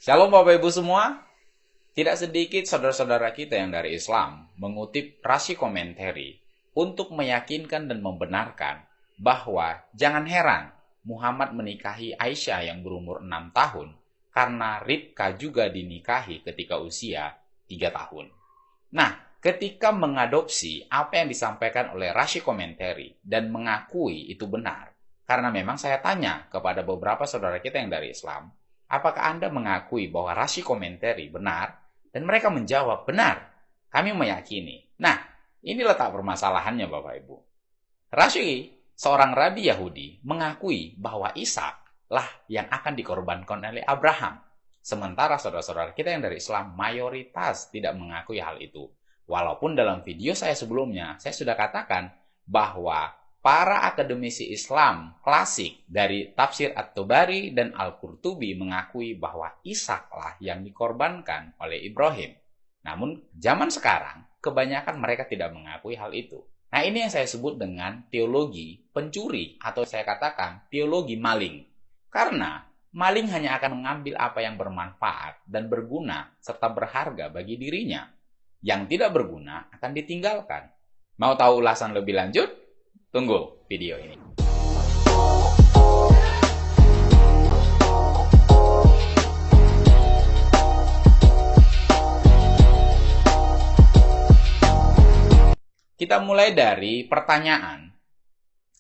Shalom Bapak Ibu semua. Tidak sedikit saudara-saudara kita yang dari Islam mengutip Rashi Commentary untuk meyakinkan dan membenarkan bahwa jangan heran Muhammad menikahi Aisyah yang berumur 6 tahun karena Ribka juga dinikahi ketika usia 3 tahun. Nah, ketika mengadopsi apa yang disampaikan oleh Rashi Commentary dan mengakui itu benar, karena memang saya tanya kepada beberapa saudara kita yang dari Islam, apakah Anda mengakui bahwa Rashi Commentary benar? Dan mereka menjawab, benar, kami meyakini. Nah, ini letak permasalahannya Bapak Ibu. Rashi, seorang rabi Yahudi, mengakui bahwa Ishak lah yang akan dikorbankan oleh Abraham. Sementara saudara-saudara kita yang dari Islam mayoritas tidak mengakui hal itu. Walaupun dalam video saya sebelumnya, saya sudah katakan bahwa para akademisi Islam klasik dari Tafsir At-Tabari dan Al-Qurtubi mengakui bahwa Ishaklah yang dikorbankan oleh Ibrahim. Namun, zaman sekarang, kebanyakan mereka tidak mengakui hal itu. Nah, ini yang saya sebut dengan teologi pencuri, atau saya katakan teologi maling. Karena maling hanya akan mengambil apa yang bermanfaat dan berguna serta berharga bagi dirinya. Yang tidak berguna akan ditinggalkan. Mau tahu ulasan lebih lanjut? Tunggu video ini. Kita mulai dari pertanyaan.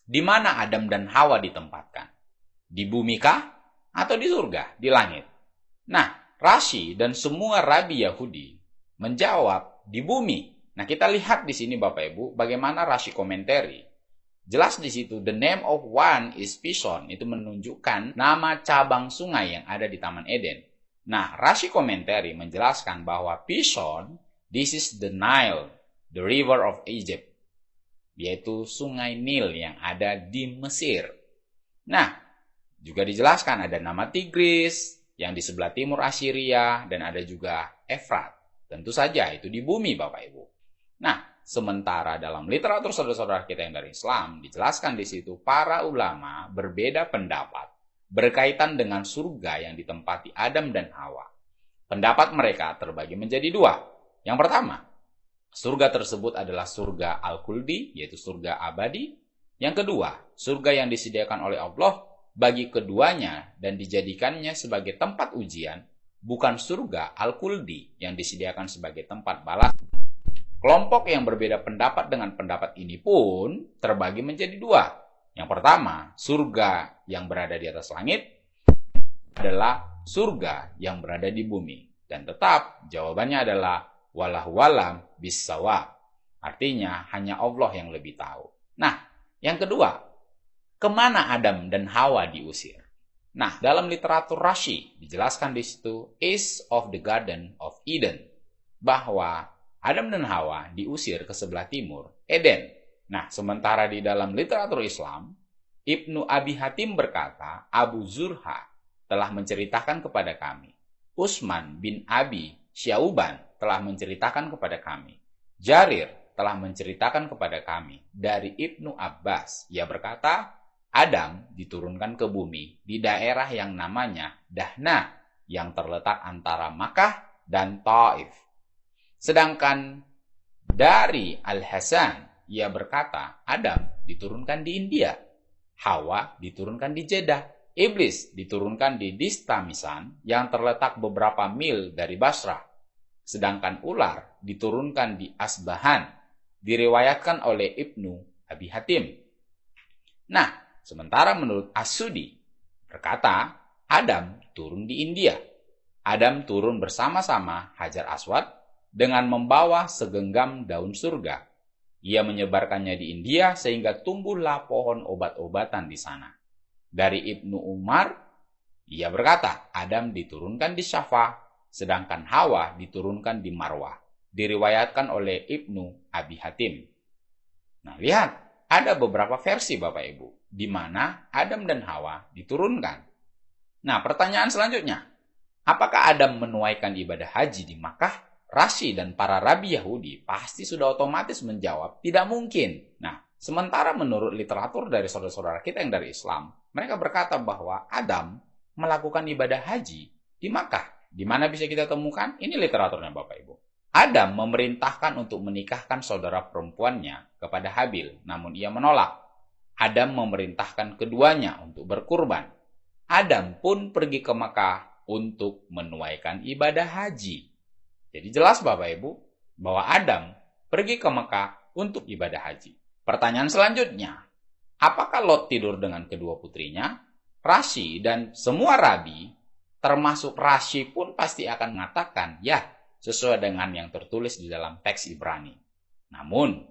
Di mana Adam dan Hawa ditempatkan? Di bumi kah? Atau di surga? Di langit? Nah, Rashi dan semua rabi Yahudi menjawab di bumi. Nah, kita lihat di sini Bapak Ibu bagaimana Rashi Commentary. Jelas di situ, the name of one is Pishon, itu menunjukkan nama cabang sungai yang ada di Taman Eden. Nah, Rashi Commentary menjelaskan bahwa Pishon, this is the Nile, the river of Egypt, yaitu sungai Nil yang ada di Mesir. Nah, juga dijelaskan ada nama Tigris, yang di sebelah timur Assyria, dan ada juga Efrat. Tentu saja itu di bumi Bapak Ibu. Nah, sementara dalam literatur saudara-saudara kita yang dari Islam, dijelaskan di situ para ulama berbeda pendapat berkaitan dengan surga yang ditempati Adam dan Hawa. Pendapat mereka terbagi menjadi dua. Yang pertama, surga tersebut adalah surga Al-Khuldi, yaitu surga abadi. Yang kedua, surga yang disediakan oleh Allah bagi keduanya dan dijadikannya sebagai tempat ujian, bukan surga Al-Khuldi yang disediakan sebagai tempat balas. Kelompok yang berbeda pendapat dengan pendapat ini pun terbagi menjadi dua. Yang pertama, surga yang berada di atas langit adalah surga yang berada di bumi. Dan tetap jawabannya adalah wallahu alam bissawab. Artinya hanya Allah yang lebih tahu. Nah, yang kedua, kemana Adam dan Hawa diusir? Nah, dalam literatur Rashi dijelaskan di situ east of the Garden of Eden, bahwa Adam dan Hawa diusir ke sebelah timur, Eden. Nah, sementara di dalam literatur Islam, Ibnu Abi Hatim berkata, Abu Zurha telah menceritakan kepada kami. Utsman bin Abi Syauban telah menceritakan kepada kami. Jarir telah menceritakan kepada kami. Dari Ibnu Abbas, ia berkata, Adam diturunkan ke bumi di daerah yang namanya Dahna, yang terletak antara Makkah dan Taif. Sedangkan dari Al-Hasan, ia berkata, Adam diturunkan di India, Hawa diturunkan di Jeddah, Iblis diturunkan di Distamisan yang terletak beberapa mil dari Basrah. Sedangkan ular diturunkan di Asbahan, diriwayatkan oleh Ibnu Abi Hatim. Nah, sementara menurut As-Sudi, berkata, Adam turun di India. Adam turun bersama-sama Hajar Aswad, dengan membawa segenggam daun surga. Ia menyebarkannya di India sehingga tumbuhlah pohon obat-obatan di sana. Dari Ibnu Umar, ia berkata, Adam diturunkan di Syafa, sedangkan Hawa diturunkan di Marwah. Diriwayatkan oleh Ibnu Abi Hatim. Nah, lihat, ada beberapa versi Bapak Ibu, di mana Adam dan Hawa diturunkan. Nah, pertanyaan selanjutnya, apakah Adam menuaikan ibadah haji di Makkah? Rashi dan para rabi Yahudi pasti sudah otomatis menjawab, tidak mungkin. Nah, sementara menurut literatur dari saudara-saudara kita yang dari Islam, mereka berkata bahwa Adam melakukan ibadah haji di Makkah. Di mana bisa kita temukan? Ini literaturnya Bapak Ibu. Adam memerintahkan untuk menikahkan saudara perempuannya kepada Habil, namun ia menolak. Adam memerintahkan keduanya untuk berkurban. Adam pun pergi ke Mekah untuk menunaikan ibadah haji. Jadi jelas Bapak Ibu, bahwa Adam pergi ke Mekah untuk ibadah haji. Pertanyaan selanjutnya, apakah Lot tidur dengan kedua putrinya? Rashi dan semua rabi, termasuk Rashi pun pasti akan mengatakan, ya, sesuai dengan yang tertulis di dalam teks Ibrani. Namun,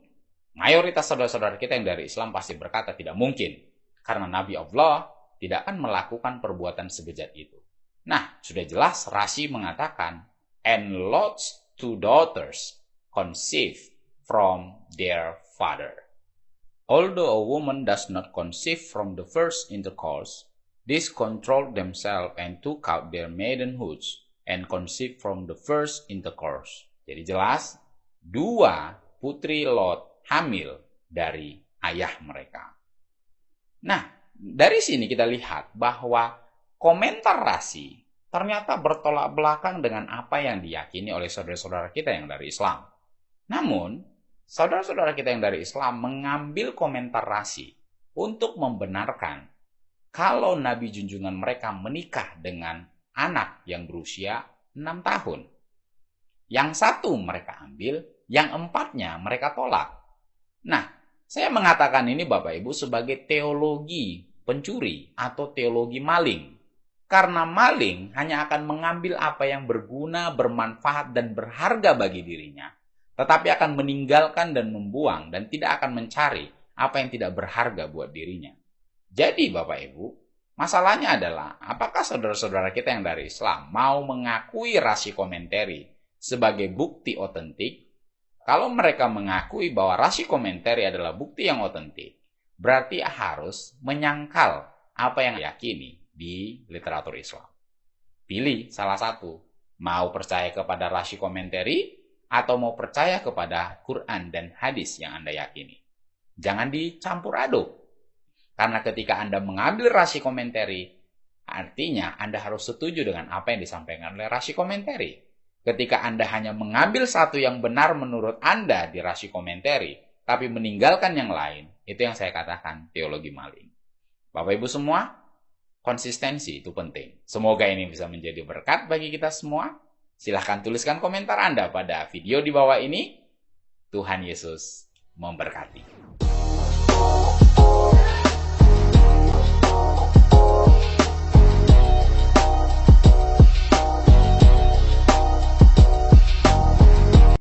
mayoritas saudara-saudara kita yang dari Islam pasti berkata tidak mungkin, karena Nabi Allah tidak akan melakukan perbuatan sebejat itu. Nah, sudah jelas Rashi mengatakan, and Lot's two daughters conceived from their father. Although a woman does not conceive from the first intercourse, these controlled themselves and took out their maidenhoods and conceived from the first intercourse. Jadi jelas, dua putri Lot hamil dari ayah mereka. Nah, dari sini kita lihat bahwa komentar Rashi ternyata bertolak belakang dengan apa yang diyakini oleh saudara-saudara kita yang dari Islam. Namun, saudara-saudara kita yang dari Islam mengambil komentar Rashi untuk membenarkan kalau Nabi junjungan mereka menikah dengan anak yang berusia 6 tahun. Yang satu mereka ambil, yang empatnya mereka tolak. Nah, saya mengatakan ini Bapak Ibu sebagai teologi pencuri atau teologi maling. Karena maling hanya akan mengambil apa yang berguna, bermanfaat, dan berharga bagi dirinya. Tetapi akan meninggalkan dan membuang dan tidak akan mencari apa yang tidak berharga buat dirinya. Jadi Bapak Ibu, masalahnya adalah apakah saudara-saudara kita yang dari Islam mau mengakui Rashi Commentary sebagai bukti otentik? Kalau mereka mengakui bahwa Rashi Commentary adalah bukti yang otentik, berarti harus menyangkal apa yang diyakini di literatur Islam. Pilih salah satu, mau percaya kepada Rashi Commentary atau mau percaya kepada Quran dan hadis yang Anda yakini. Jangan dicampur aduk. Karena ketika Anda mengambil Rashi Commentary, artinya Anda harus setuju dengan apa yang disampaikan oleh Rashi Commentary. Ketika Anda hanya mengambil satu yang benar menurut Anda di Rashi Commentary, tapi meninggalkan yang lain, itu yang saya katakan teologi maling. Bapak Ibu semua, konsistensi itu penting. Semoga ini bisa menjadi berkat bagi kita semua. Silahkan tuliskan komentar Anda pada video di bawah ini. Tuhan Yesus memberkati.